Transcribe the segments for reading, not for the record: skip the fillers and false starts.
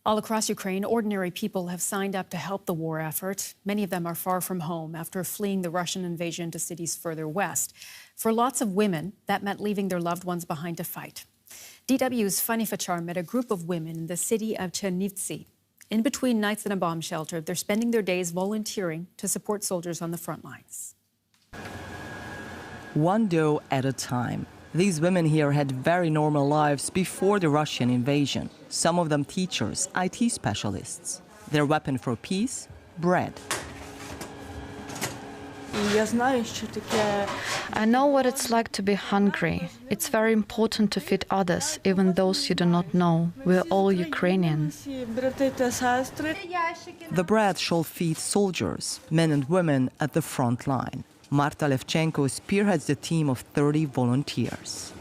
All across Ukraine, ordinary people have signed up to help the war effort. Many of them are far from home after fleeing the Russian invasion to cities further west. For lots of women, that meant leaving their loved ones behind to fight. DW's Fanny Fascar met a group of women in the city of Chernivtsi. In between nights in a bomb shelter, they're spending their days volunteering to support soldiers on the front lines. One dough at a time. These women here had very normal lives before the Russian invasion. Some of them teachers, IT specialists. Their weapon for peace? Bread. I know what it's like to be hungry. It's very important to feed others, even those you do not know. We're all Ukrainians. The bread shall feed soldiers, men and women at the front line. Marta Levchenko spearheads the team of 30 volunteers.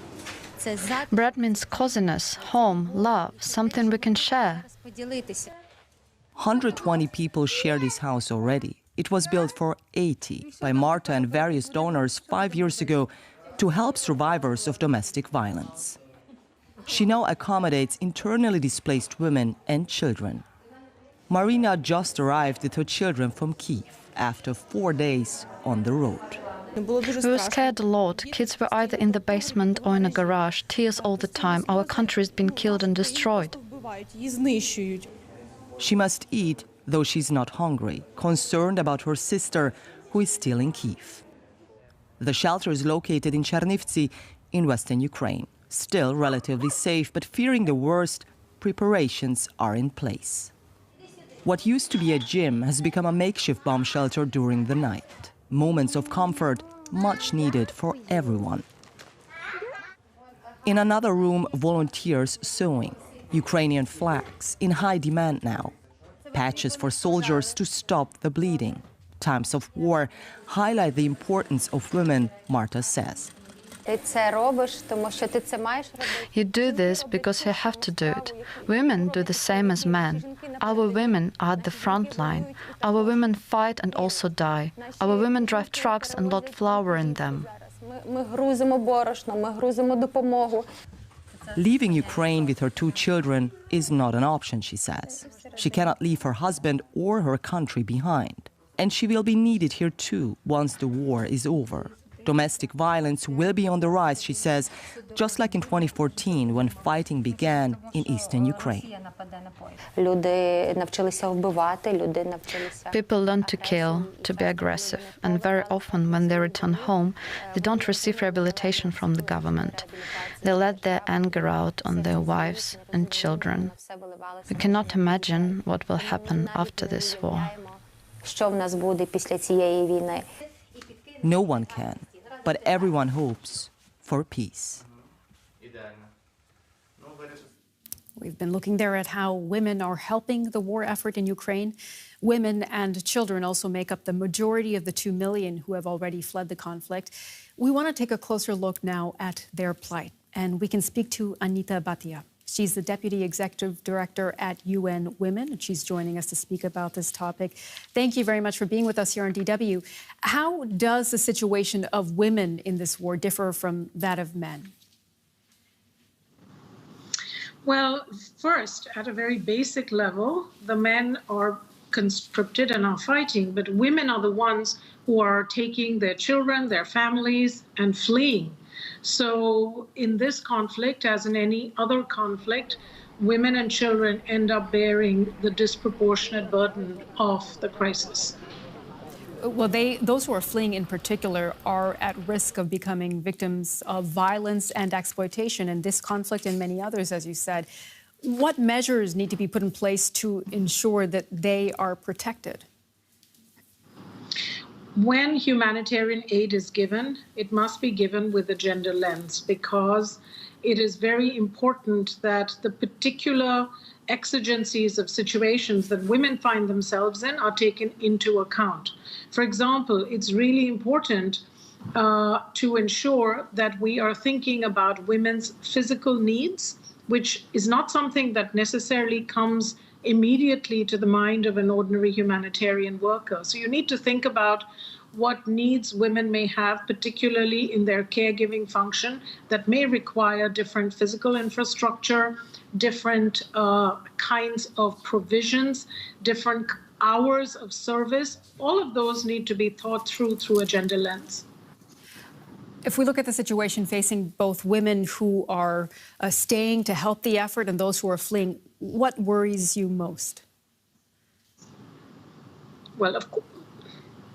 Bread means coziness, home, love, something we can share. 120 people share this house already. It was built for 80 by Marta and various donors 5 years ago to help survivors of domestic violence. She now accommodates internally displaced women and children. Marina just arrived with her children from Kyiv after 4 days on the road. We were scared a lot. Kids were either in the basement or in a garage, tears all the time. Our country's been killed and destroyed. She must eat, though she's not hungry, concerned about her sister, who is still in Kyiv. The shelter is located in Chernivtsi, in western Ukraine. Still relatively safe, but fearing the worst, preparations are in place. What used to be a gym has become a makeshift bomb shelter during the night. Moments of comfort, much needed for everyone. In another room, volunteers sewing. Ukrainian flags, in high demand now. Patches for soldiers to stop the bleeding. Times of war highlight the importance of women, Marta says. You do this because you have to do it. Women do the same as men. Our women are at the front line. Our women fight and also die. Our women drive trucks and load flour in them. Leaving Ukraine with her 2 children is not an option, she says. She cannot leave her husband or her country behind. And she will be needed here too once the war is over. Domestic violence will be on the rise, she says, just like in 2014 when fighting began in eastern Ukraine. People learn to kill, to be aggressive, and very often when they return home, they don't receive rehabilitation from the government. They let their anger out on their wives and children. We cannot imagine what will happen after this war. No one can, but everyone hopes for peace. We've been looking there at how women are helping the war effort in Ukraine. Women and children also make up the majority of the 2 million who have already fled the conflict. We want to take a closer look now at their plight, and we can speak to Anita Batia. She's the Deputy Executive Director at UN Women, and she's joining us to speak about this topic. Thank you very much for being with us here on DW. How does the situation of women in this war differ from that of men? Well, first, at a very basic level, the men are conscripted and are fighting, but women are the ones who are taking their children, their families, and fleeing. So in this conflict, as in any other conflict, women and children end up bearing the disproportionate burden of the crisis. Well, those who are fleeing in particular are at risk of becoming victims of violence and exploitation in this conflict and many others, as you said. What measures need to be put in place to ensure that they are protected? When humanitarian aid is given, it must be given with a gender lens, because it is very important that the particular exigencies of situations that women find themselves in are taken into account. For example, it's really important to ensure that we are thinking about women's physical needs, which is not something that necessarily comes immediately to the mind of an ordinary humanitarian worker. So you need to think about what needs women may have, particularly in their caregiving function, that may require different physical infrastructure, different kinds of provisions, different hours of service. All of those need to be thought through a gender lens. If we look at the situation facing both women who are staying to help the effort and those who are fleeing, what worries you most? Well,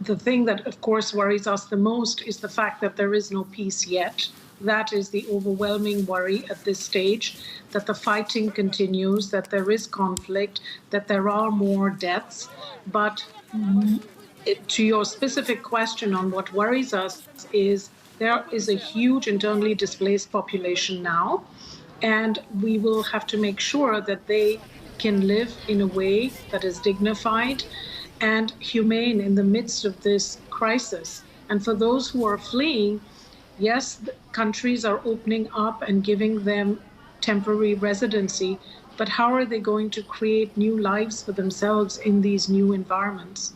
the thing that, of course, worries us the most is the fact that there is no peace yet. That is the overwhelming worry at this stage, that the fighting continues, that there is conflict, that there are more deaths. But to your specific question on what worries us is there is a huge internally displaced population now, and we will have to make sure that they can live in a way that is dignified and humane in the midst of this crisis. And for those who are fleeing, yes, countries are opening up and giving them temporary residency, but how are they going to create new lives for themselves in these new environments?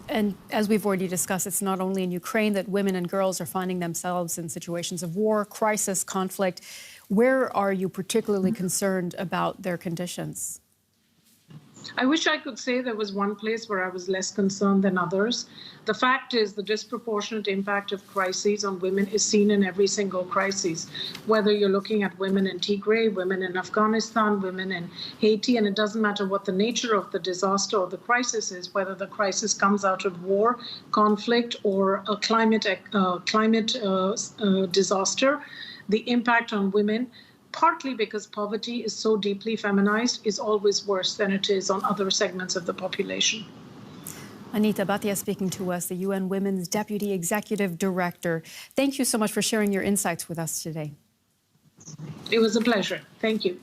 And as we've already discussed, it's not only in Ukraine that women and girls are finding themselves in situations of war, crisis, conflict. Where are you particularly concerned about their conditions? I wish I could say there was one place where I was less concerned than others. The fact is the disproportionate impact of crises on women is seen in every single crisis, whether you're looking at women in Tigray, women in Afghanistan, women in Haiti, and it doesn't matter what the nature of the disaster or the crisis is, whether the crisis comes out of war, conflict, or a climate disaster, the impact on women, partly because poverty is so deeply feminized, is always worse than it is on other segments of the population. Anita Bhatia speaking to us, the UN Women's Deputy Executive Director. Thank you so much for sharing your insights with us today. It was a pleasure. Thank you.